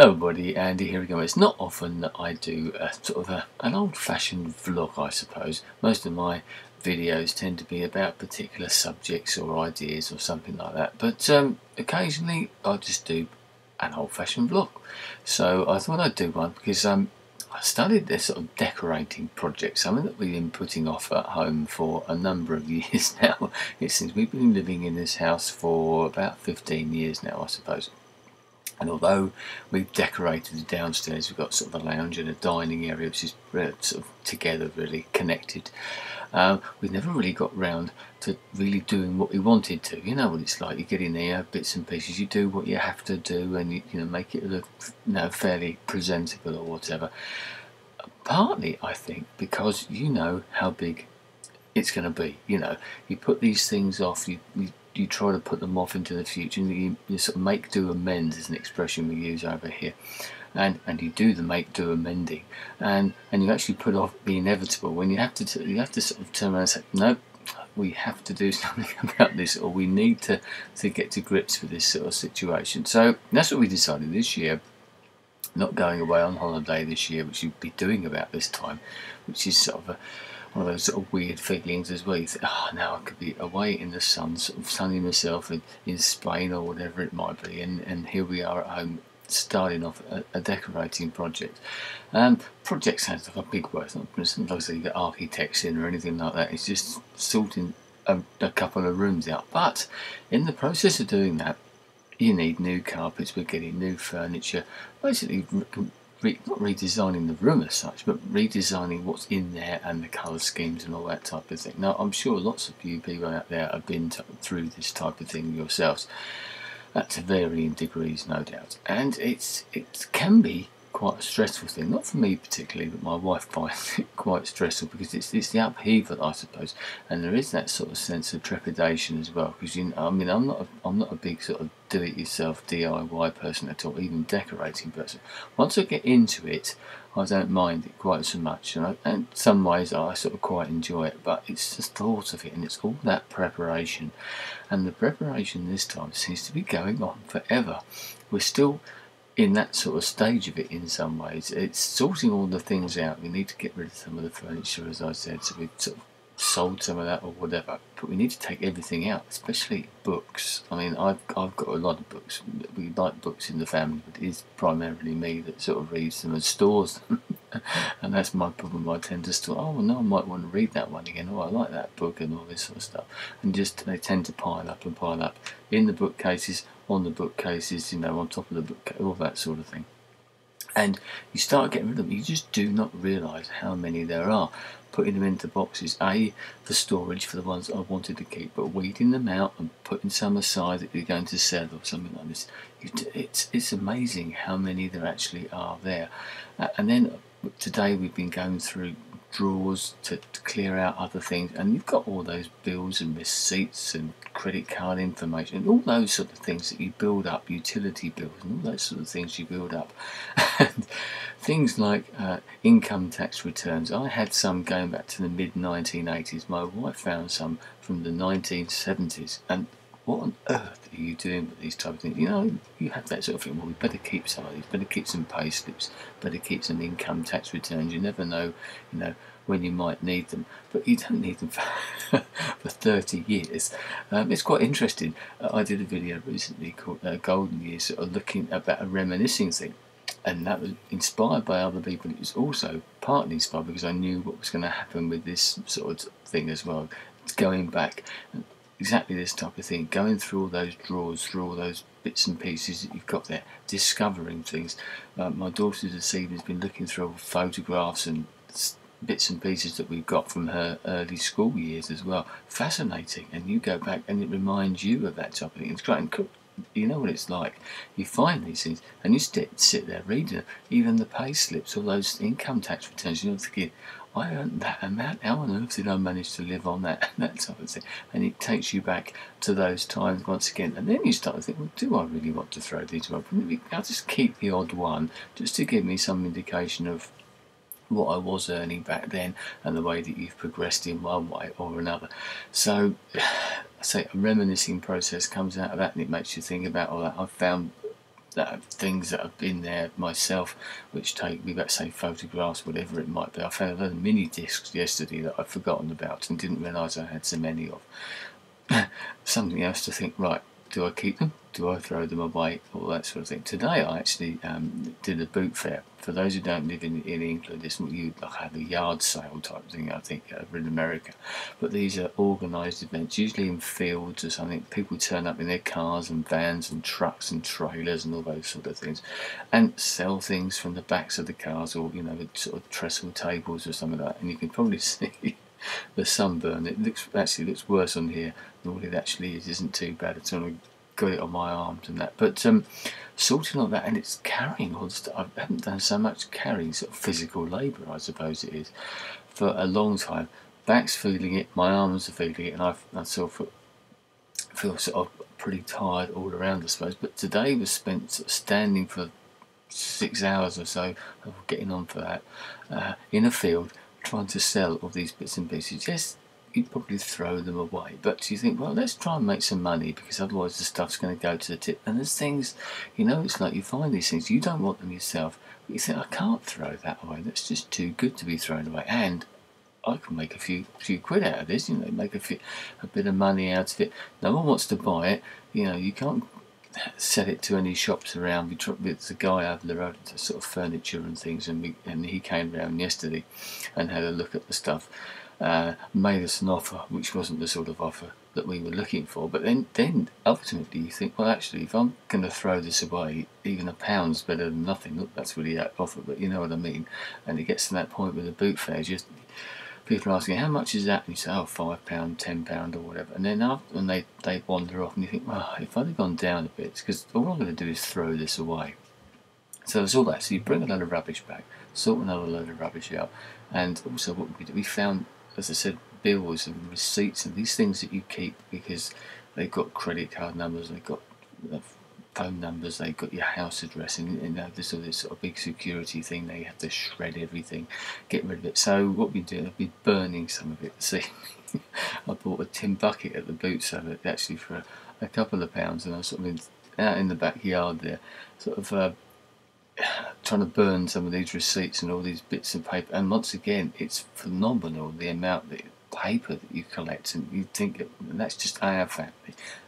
Hello everybody, Andy here again. It's not often that I do a sort of an old-fashioned vlog, I suppose. Most of my videos tend to be about particular subjects or ideas or something like that. But occasionally I just do an old-fashioned vlog. So I thought I'd do one because I started this sort of decorating project, something that we've been putting off at home for a number of years now. It seems we've been living in this house for about 15 years now, I suppose. And although we've decorated the downstairs, we've got sort of a lounge and a dining area which is sort of together, really connected. We've never really got round to really doing what we wanted to. You know what it's like. You get in there, bits and pieces. You do what you have to do, and you make it look fairly presentable or whatever. Partly, I think, because you know how big it's going to be. You put these things off. You try to put them off into the future, and you sort of make do amends is an expression we use over here, and you do the make do amending, and you actually put off the inevitable when you have to sort of turn around and say, no, we have to do something about this, or we need to get to grips with this sort of situation. So that's what we decided this year. Not going away on holiday this year, which you'd be doing about this time, which is sort of one of those sort of weird feelings as well. You think, oh, now I could be away in the sun, sort of sunning myself in Spain or whatever it might be, and here we are at home starting off a decorating project. Project sounds like a big word. It's not like you get architects in or anything like that. It's just sorting a couple of rooms out. But in the process of doing that, you need new carpets. We're getting new furniture, basically not redesigning the room as such, but redesigning what's in there and the colour schemes and all that type of thing. Now, I'm sure lots of you people out there have been through this type of thing yourselves, to varying degrees, no doubt. And it can be quite a stressful thing, not for me particularly, but my wife finds it quite stressful because it's the upheaval, I suppose, and there is that sort of sense of trepidation as well. Because I'm not a big sort of do-it-yourself DIY person at all, even decorating person. Once I get into it, I don't mind it quite so much, and in some ways I sort of quite enjoy it. But it's just thought of it, and it's all that preparation, and the preparation this time seems to be going on forever. We're still in that sort of stage of it in some ways. It's sorting all the things out. We need to get rid of some of the furniture, as I said, so we've sort of sold some of that or whatever, but we need to take everything out, especially books. I mean, I've got a lot of books. We like books in the family, but it is primarily me that sort of reads them and stores them. And that's my problem. I tend to store, oh no, I might want to read that one again, oh I like that book, and all this sort of stuff, and just they tend to pile up in the bookcases, on the bookcases, on top of the book, all that sort of thing. And you start getting rid of them, you just do not realise how many there are. Putting them into boxes, for storage for the ones that I wanted to keep, but weeding them out and putting some aside that you're going to sell or something like this. It's amazing how many there actually are there. And then today we've been going through drawers to clear out other things, and you've got all those bills and receipts and credit card information and all those sort of things that you build up, utility bills and all those sort of things you build up. And things like income tax returns. I had some going back to the mid-1980s. My wife found some from the 1970s, and what on earth are you doing with these type of things? You have that sort of thing, well, we better keep some of these, better keep some pay slips, better keep some income tax returns. You never know, when you might need them, but you don't need them for 30 years. It's quite interesting. I did a video recently called Golden Years, sort of looking about a reminiscing thing, and that was inspired by other people. It was also partly inspired because I knew what was going to happen with this sort of thing as well. It's going back, exactly this type of thing, going through all those drawers, through all those bits and pieces that you've got there, discovering things. My daughter this evening has been looking through photographs and bits and pieces that we've got from her early school years as well. Fascinating. And you go back and it reminds you of that type of thing. It's great. And you know what it's like. You find these things and you sit there reading them, even the pay slips, all those income tax returns. You're thinking, I earned that amount, how on earth did I manage to live on that type of thing? And it takes you back to those times once again, and then you start to think, well, do I really want to throw these away? I'll just keep the odd one just to give me some indication of what I was earning back then and the way that you've progressed in one way or another. So I say a reminiscing process comes out of that, and it makes you think about all that. I've found things that have been there myself, which take me, let's say, photographs, whatever it might be. I found a lot of mini discs yesterday that I'd forgotten about and didn't realise I had so many of. Something else to think, right, do I keep them? Do I throw them away? All that sort of thing. Today I actually did a boot fair. For those who don't live in England, it's what you'd have a yard sale type thing, I think, over in America. But these are organised events, usually in fields or something. People turn up in their cars and vans and trucks and trailers and all those sort of things, and sell things from the backs of the cars, or sort of trestle tables or something like that. And you can probably see the sunburn. It actually looks worse on here than what it actually is. It isn't too bad at all. I've got it on my arms and that, but sorting like that, and it's carrying all the stuff. I haven't done so much carrying, sort of physical labour, I suppose it is, for a long time. Back's feeling it, my arms are feeling it, and I sort of feel sort of pretty tired all around, I suppose. But today was spent sort of standing for 6 hours or so, of getting on for that, in a field, trying to sell all these bits and pieces. Yes, you'd probably throw them away, but you think, well, let's try and make some money, because otherwise the stuff's going to go to the tip. And there's things, it's like you find these things, you don't want them yourself, but you think, I can't throw that away, that's just too good to be thrown away, and I can make a few quid out of this, make a bit of money out of it. No one wants to buy it, you can't sell it to any shops around. There's a guy over the road, sort of furniture and things, and he came round yesterday and had a look at the stuff, made us an offer which wasn't the sort of offer that we were looking for. But then ultimately you think, well, actually, if I'm going to throw this away, even a pound's better than nothing. Look, that's really that offer, but you know what I mean. And it gets to that point with the boot fair, people are asking, how much is that? And you say, oh, £5, £10 or whatever. And then they wander off, and you think, well, if I'd have gone down a bit, because all I'm going to do is throw this away. So it's all that. So you bring a load of rubbish back, sort another load of rubbish out, and also what we did, we found, as I said, bills and receipts and these things that you keep, because they've got credit card numbers, they've got phone numbers, they've got your house address, and this sort of big security thing. They have to shred everything, get rid of it. So what we do, I've been burning some of it. See, I bought a tin bucket at the boot sale actually for a couple of pounds, and I was sort of out in the backyard there, sort of trying to burn some of these receipts and all these bits of paper. And once again, it's phenomenal the amount of paper that you collect, and you think, and that's just our family.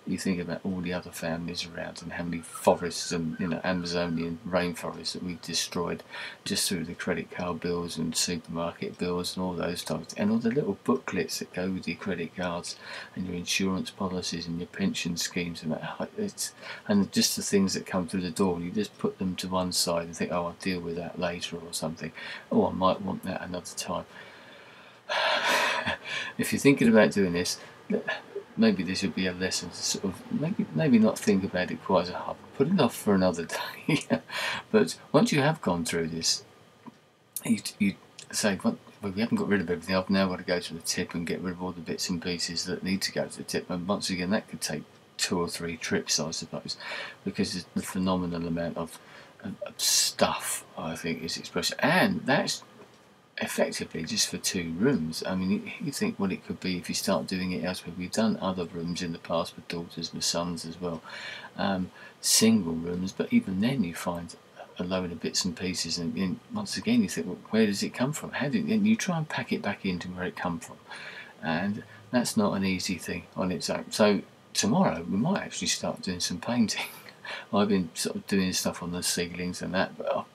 You think about all the other families around and how many forests and Amazonian rainforests that we've destroyed just through the credit card bills and supermarket bills and all those types, and all the little booklets that go with your credit cards and your insurance policies and your pension schemes and that. And just the things that come through the door, and you just put them to one side and think, oh, I'll deal with that later or something. Oh, I might want that another time. If you're thinking about doing this, maybe this would be a lesson to sort of maybe not think about it quite as hard. Put it off for another day. But once you have gone through this, you say, well, we haven't got rid of everything. I've now got to go to the tip and get rid of all the bits and pieces that need to go to the tip. And once again, that could take 2 or 3 trips, I suppose, because it's the phenomenal amount of stuff, I think, is expressed. And that's effectively just for 2 rooms. I mean, you think what it could be if you start doing it elsewhere. We've done other rooms in the past with daughters, with sons as well, single rooms, but even then you find a load of bits and pieces, and once again you think, well, where does it come from? And you try and pack it back into where it come from, and that's not an easy thing on its own. So tomorrow we might actually start doing some painting. I've been sort of doing stuff on the ceilings and that, but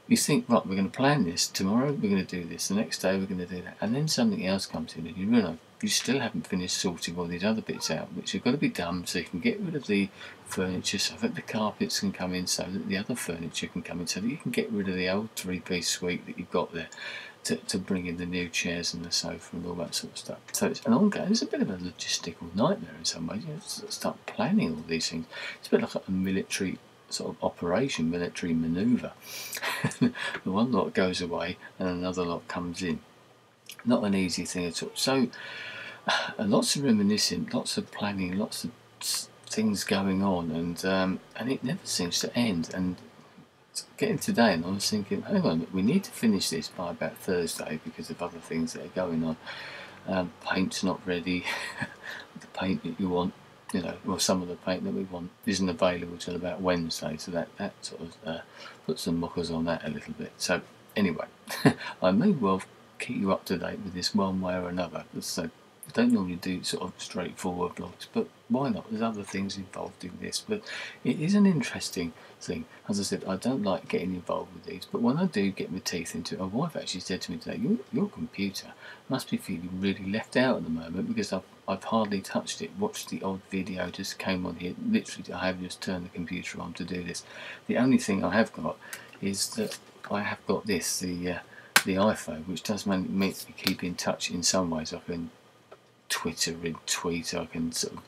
you think, right, we're going to plan this, tomorrow we're going to do this, the next day we're going to do that, and then something else comes in and you realise you still haven't finished sorting all these other bits out, which have got to be done so you can get rid of the furniture, so that the carpets can come in, so that the other furniture can come in, so that you can get rid of the old 3-piece suite that you've got there to bring in the new chairs and the sofa and all that sort of stuff. So it's an ongoing, it's a bit of a logistical nightmare in some ways. You have to start planning all these things. It's a bit like a military sort of operation, military manoeuvre. The one lot goes away and another lot comes in. Not an easy thing at all. So lots of reminiscing, lots of planning, lots of things going on, and it never seems to end. And getting today, and I was thinking, hang on, we need to finish this by about Thursday because of other things that are going on. Paint's not ready, the paint that you want. you know, well, some of the paint that we want isn't available till about Wednesday, so that sort of puts some muckers on that a little bit. So anyway, I may well keep you up to date with this one way or another. So I don't normally do sort of straightforward vlogs, but why not? There's other things involved in this, but it is an interesting thing. As I said, I don't like getting involved with these, but when I do get my teeth into it, my wife actually said to me today, your computer must be feeling really left out at the moment, because I've hardly touched it. Watched the odd video, just came on here, literally I have just turned the computer on to do this. The only thing I have got is that I have got this, the iPhone, which does make me keep in touch in some ways. I can Twitter and tweet, I can sort of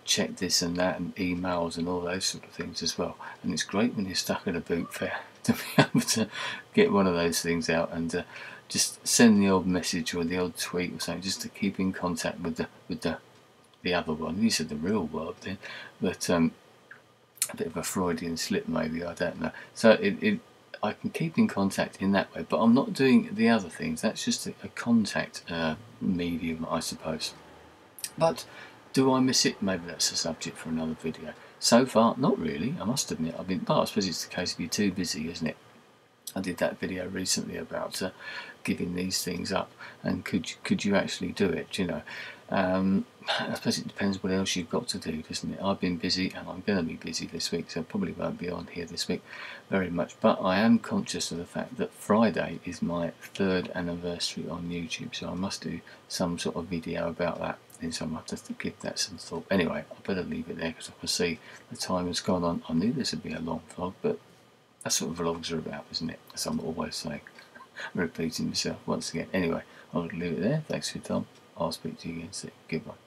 check this and that, and emails and all those sort of things as well. And it's great when you're stuck at a boot fair to be able to get one of those things out and just send the odd message or the odd tweet or something, just to keep in contact with the other one. You said the real world then, but a bit of a Freudian slip maybe, I don't know. So I can keep in contact in that way, but I'm not doing the other things. That's just a contact medium, I suppose. But do I miss it? Maybe that's a subject for another video. So far, not really, I must admit. But I suppose it's the case of you're too busy, isn't it? I did that video recently about giving these things up, and could you actually do it, you know? I suppose it depends what else you've got to do, doesn't it? I've been busy, and I'm going to be busy this week, so I probably won't be on here this week very much. But I am conscious of the fact that Friday is my 3rd anniversary on YouTube, so I must do some sort of video about that. So I might have to give that some thought. Anyway, I better leave it there, because I can see the time has gone on. I knew this would be a long vlog, but that's what vlogs are about, isn't it? As I'm always saying. Repeating myself once again. Anyway, I'll leave it there. Thanks for your time. I'll speak to you again soon. Goodbye.